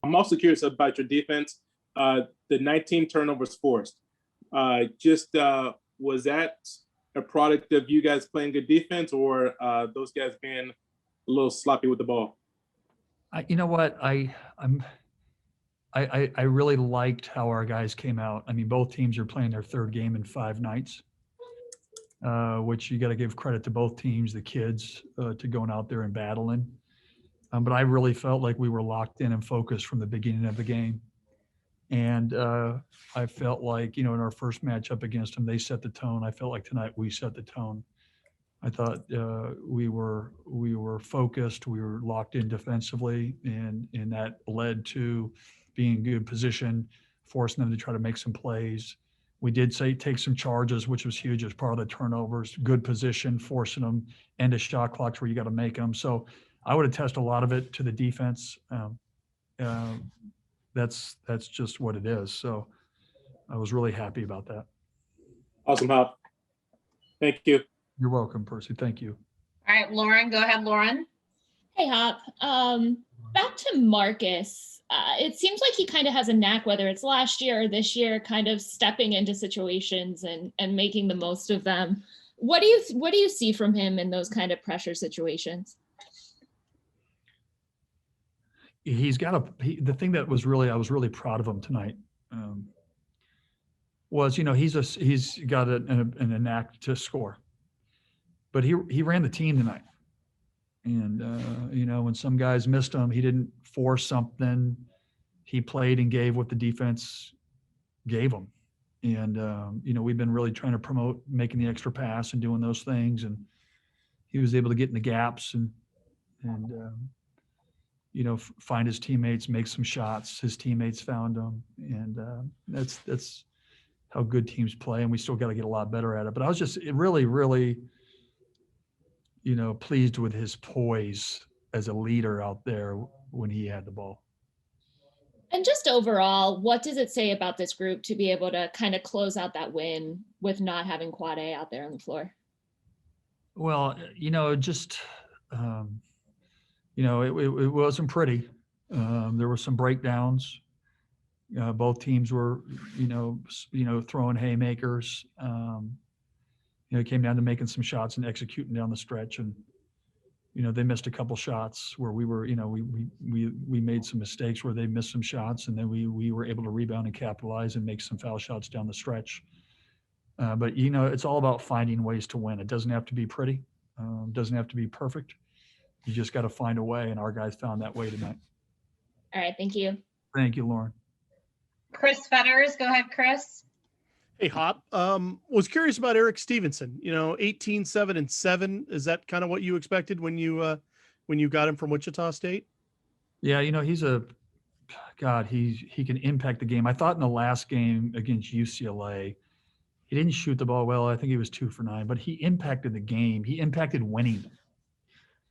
I'm also curious about your defense. The 19 turnovers forced. Was that a product of you guys playing good defense, or those guys being a little sloppy with the ball? You know what? I really liked how our guys came out. I mean, both teams are playing their third game in 5 nights, which you got to give credit to both teams, the kids, to going out there and battling. But I really felt like we were locked in and focused from the beginning of the game. And I felt like, in our first matchup against them, they set the tone. I felt like tonight we set the tone. I thought we were focused, we were locked in defensively, and that led to being in good position, forcing them to try to make some plays. We did take some charges, which was huge as part of the turnovers. Good position, forcing them into shot clocks where you got to make them. So I would attest a lot of it to the defense. That's just what it is. So I was really happy about that. Awesome, Hop. Thank you. You're welcome, Percy. Thank you. All right, Lauren, go ahead, Lauren. Hey, Hop. Back to Marcus. It seems like he kind of has a knack, whether it's last year or this year, kind of stepping into situations and making the most of them. What do you see from him in those kind of pressure situations? He's got the thing that was I was really proud of him tonight. Was he's got an knack to score, but he ran the team tonight, and when some guys missed him, he didn't force something. He played and gave what the defense gave him, and we've been really trying to promote making the extra pass and doing those things, and he was able to get in the gaps and find his teammates, make some shots. His teammates found him, and that's how good teams play. And we still got to get a lot better at it. But I was just really, really, pleased with his poise as a leader out there when he had the ball. And just overall, what does it say about this group to be able to kind of close out that win with not having Quad A out there on the floor? Well, it wasn't pretty. There were some breakdowns. Both teams were, throwing haymakers. It came down to making some shots and executing down the stretch, and they missed a couple shots where we were, we made some mistakes where they missed some shots, and then we were able to rebound and capitalize and make some foul shots down the stretch. But it's all about finding ways to win. It doesn't have to be pretty. Doesn't have to be perfect. You just got to find a way, and our guys found that way tonight. All right, thank you. Thank you, Lauren. Chris Fetters, go ahead, Chris. Hey, Hop. Was curious about Eric Stevenson. 18, 7, and 7. Is that kind of what you expected when you got him from Wichita State? Yeah, he's he can impact the game. I thought in the last game against UCLA, he didn't shoot the ball well. I think he was 2 for 9, but he impacted the game. He impacted winning.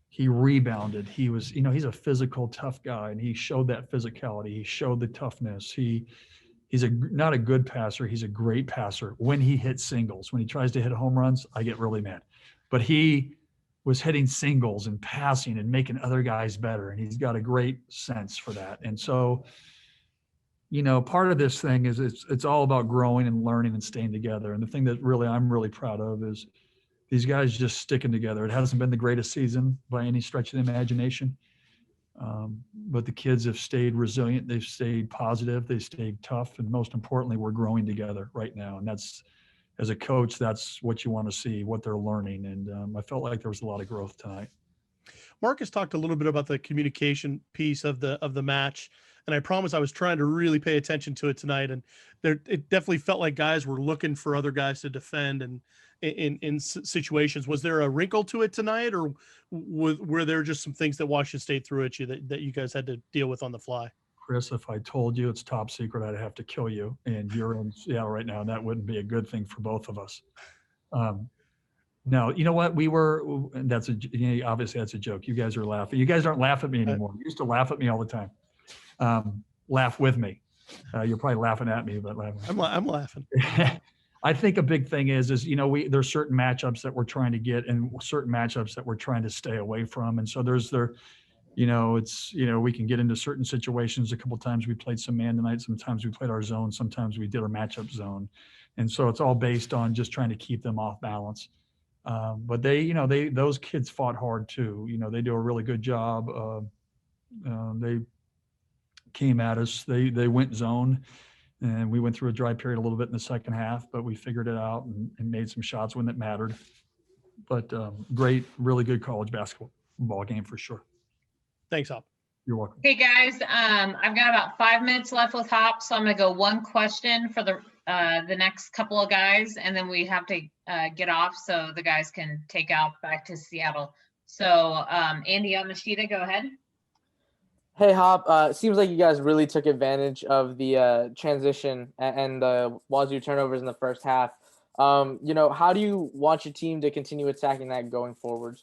He rebounded. He was, he's a physical, tough guy, and he showed that physicality. He showed the toughness. He's not a good passer. He's a great passer. When he hits singles, when he tries to hit home runs, I get really mad. But he was hitting singles and passing and making other guys better, and he's got a great sense for that. And so, part of this thing is it's all about growing and learning and staying together. And the thing that I'm really proud of is these guys just sticking together. It hasn't been the greatest season by any stretch of the imagination. But the kids have stayed resilient. They've stayed positive. They stayed tough. And most importantly, we're growing together right now. And that's, as a coach, that's what you want to see, what they're learning. And I felt like there was a lot of growth tonight. Marcus talked a little bit about the communication piece of the match. And I promise I was trying to really pay attention to it tonight. And it definitely felt like guys were looking for other guys to defend and in situations. Was there a wrinkle to it tonight, or were there just some things that Washington State threw at you that you guys had to deal with on the fly? Chris, if I told you it's top secret, I'd have to kill you. And you're in Seattle right now, and that wouldn't be a good thing for both of us. No, you know what? Obviously that's a joke. You guys are laughing. You guys aren't laughing at me anymore. You used to laugh at me all the time. Laugh with me. You're probably laughing at me, but laughing. I'm laughing. I think a big thing is there's certain matchups that we're trying to get and certain matchups that we're trying to stay away from. And so it's, we can get into certain situations. A couple of times we played some man tonight. Sometimes we played our zone. Sometimes we did our matchup zone. And so it's all based on just trying to keep them off balance. But those kids fought hard too. They do a really good job. They came at us. They went zone, and we went through a dry period a little bit in the second half, but we figured it out and made some shots when it mattered. But great, really good college basketball game for sure. Thanks, Hop. You're welcome. Okay, guys, I've got about 5 minutes left with Hop, so I'm gonna go one question for the next couple of guys, and then we have to get off so the guys can take out back to Seattle. So Andy Yamashita, go ahead. Hey, Hop. Seems like you guys really took advantage of the transition and the Wazoo turnovers in the first half. How do you want your team to continue attacking that going forward?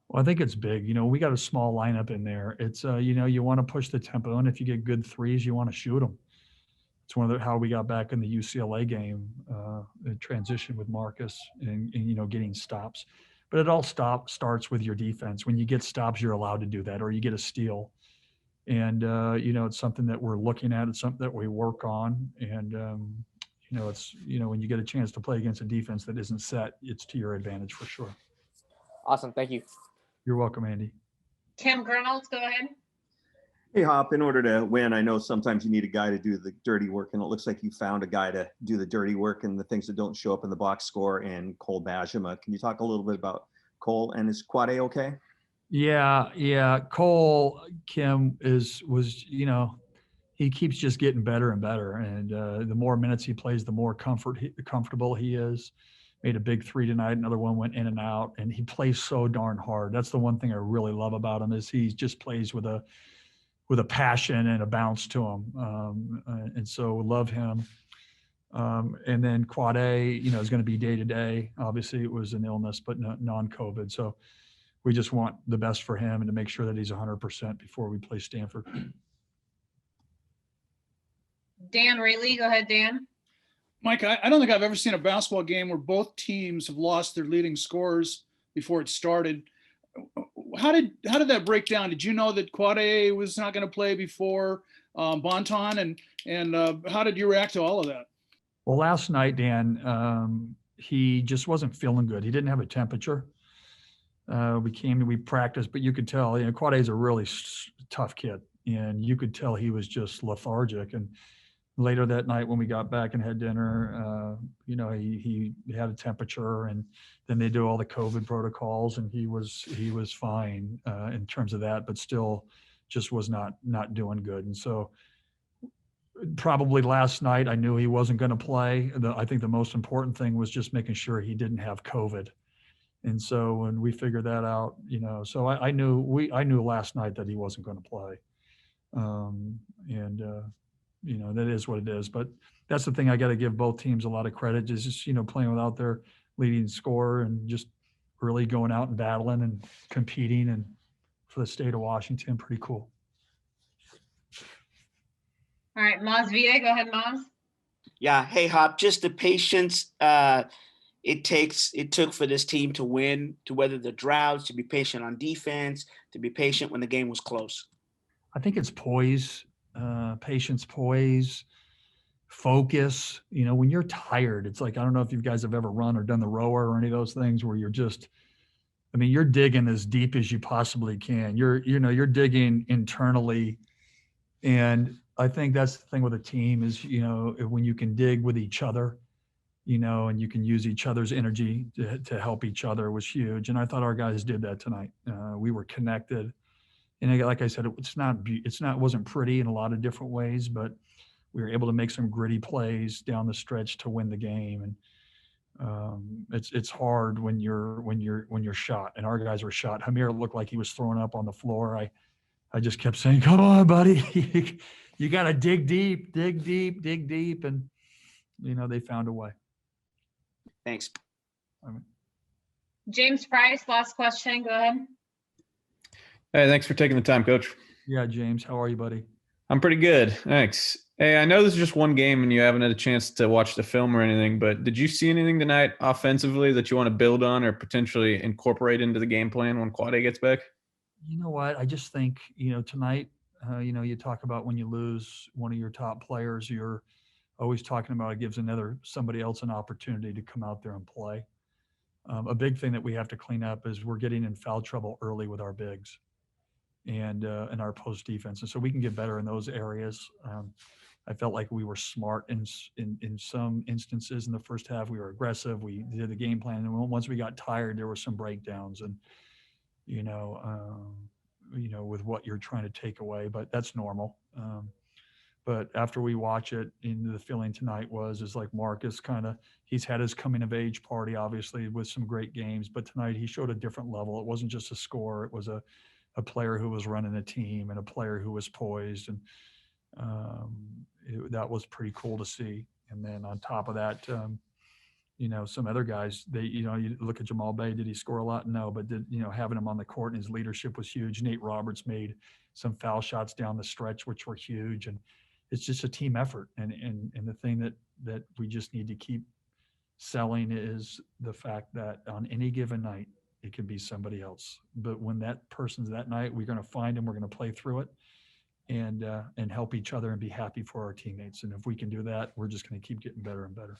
Well, I think it's big. We got a small lineup in there. It's, you want to push the tempo, and if you get good threes, you want to shoot them. It's one of how we got back in the UCLA game, the transition with Marcus and getting stops. But it all starts with your defense. When you get stops, you're allowed to do that, or you get a steal. And, it's something that we're looking at. It's something that we work on. And, it's, when you get a chance to play against a defense that isn't set, it's to your advantage for sure. Awesome. Thank you. You're welcome, Andy. Tim Gernolds, go ahead. Hey, Hop, in order to win, I know sometimes you need a guy to do the dirty work, and it looks like you found a guy to do the dirty work and the things that don't show up in the box score, and Cole Bajema. Can you talk a little bit about Cole, and is Quad A okay? Yeah. Cole, Kim, he keeps just getting better and better. And the more minutes he plays, the more comfortable he is. Made a big three tonight. Another one went in and out, and he plays so darn hard. That's the one thing I really love about him is he just plays with a passion and a bounce to him. And so love him. And then Quad A, is going to be day to day. Obviously it was an illness, but non-COVID. So we just want the best for him and to make sure that he's 100% before we play Stanford. Dan Raley, go ahead, Dan. Mike, I don't think I've ever seen a basketball game where both teams have lost their leading scorers before it started. How did that break down? Did you know that Quad A was not going to play before Bonton, and how did you react to all of that? Well, last night, Dan, he just wasn't feeling good. He didn't have a temperature. We practiced, but you could tell, Quad A is a really tough kid, and you could tell he was just lethargic. And later that night when we got back and had dinner, he had a temperature, and then they do all the COVID protocols, and he was fine in terms of that, but still just was not doing good. And so probably last night I knew he wasn't going to play. I think the most important thing was just making sure he didn't have COVID. And so when we figured that out, so I knew last night that he wasn't going to play. That is what it is. But that's the thing I got to give both teams a lot of credit is just, playing without their leading scorer and just really going out and battling and competing and for the state of Washington. Pretty cool. All right, Maz Vita, go ahead, Maz. Yeah. Hey, Hop, just the patience it took for this team to win, to weather the droughts, to be patient on defense, to be patient when the game was close. I think it's poise. Patience, poise, focus. When you're tired, it's like, I don't know if you guys have ever run or done the rower or any of those things where you're just, you're digging as deep as you possibly can. You're digging internally. And I think that's the thing with a team is, when you can dig with each other, and you can use each other's energy to help each other was huge. And I thought our guys did that tonight. We were connected. And like I said, wasn't pretty in a lot of different ways, but we were able to make some gritty plays down the stretch to win the game. And it's hard when you're shot, and our guys were shot. Hamir looked like he was throwing up on the floor. I just kept saying, "Come on, buddy, you got to dig deep," and they found a way. Thanks. James Price, last question. Go ahead. Hey, thanks for taking the time, Coach. Yeah, James, how are you, buddy? I'm pretty good, thanks. Hey, I know this is just one game and you haven't had a chance to watch the film or anything, but did you see anything tonight offensively that you want to build on or potentially incorporate into the game plan when Quad A gets back? You know what? I just think, tonight, you talk about when you lose one of your top players, you're always talking about it gives somebody else an opportunity to come out there and play. A big thing that we have to clean up is we're getting in foul trouble early with our bigs and our post defense. And so we can get better in those areas. I felt like we were smart in some instances in the first half. We were aggressive. We did the game plan. And once we got tired, there were some breakdowns and, with what you're trying to take away, but that's normal. But after we watch it, the feeling tonight is like Marcus he's had his coming of age party, obviously, with some great games, but tonight he showed a different level. It wasn't just a scorer. It was a player who was running a team and a player who was poised. And that was pretty cool to see. And then on top of that, some other guys, you look at Jamal Bay, did he score a lot? No, but having him on the court and his leadership was huge. Nate Roberts made some foul shots down the stretch, which were huge. And it's just a team effort. And the thing that we just need to keep selling is the fact that on any given night, it can be somebody else. But when that person's that night, we're going to find them, we're going to play through it and help each other and be happy for our teammates. And if we can do that, we're just going to keep getting better and better.